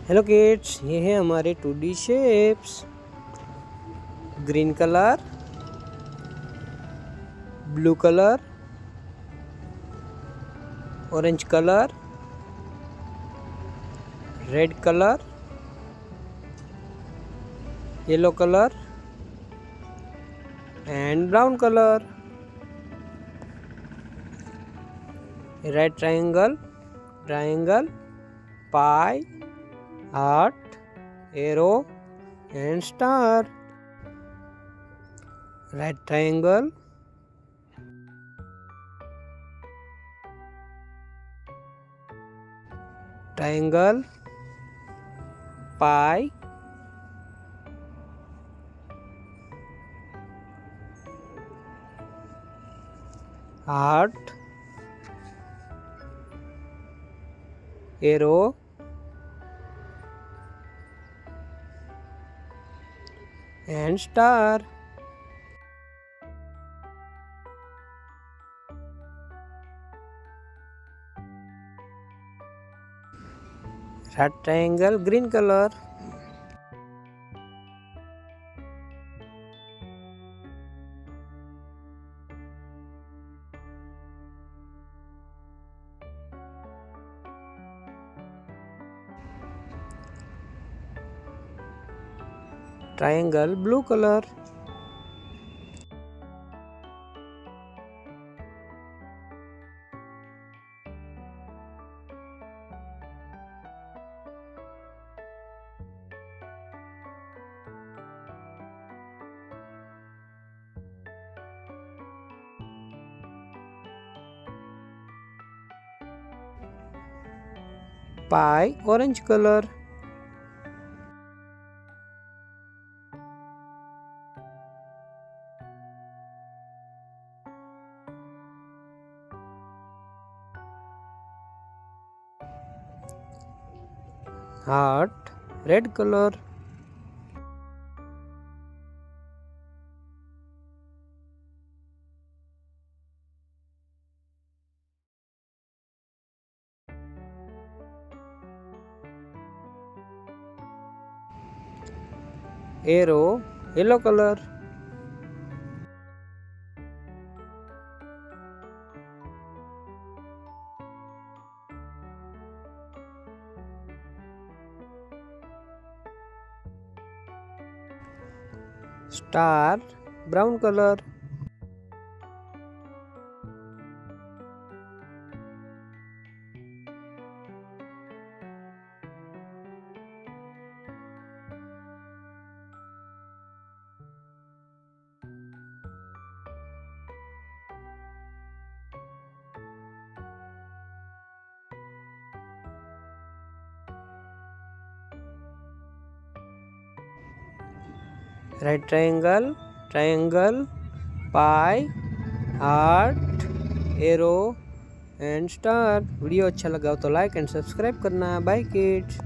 Hello kids, ये है हमारे 2D shapes. Green colour, blue colour, orange colour, red colour, yellow colour and brown color. Right triangle, triangle, pie, heart, arrow and star. Right triangle, triangle, pie, heart, arrow and star. Right triangle, green color. Triangle, blue color. Pie, orange color. Heart, red color. Arrow, yellow color. Star, brown color. Right triangle, triangle, pie, heart, arrow and star. Video अच्छा लगा हो तो like and subscribe करना। Bye kids.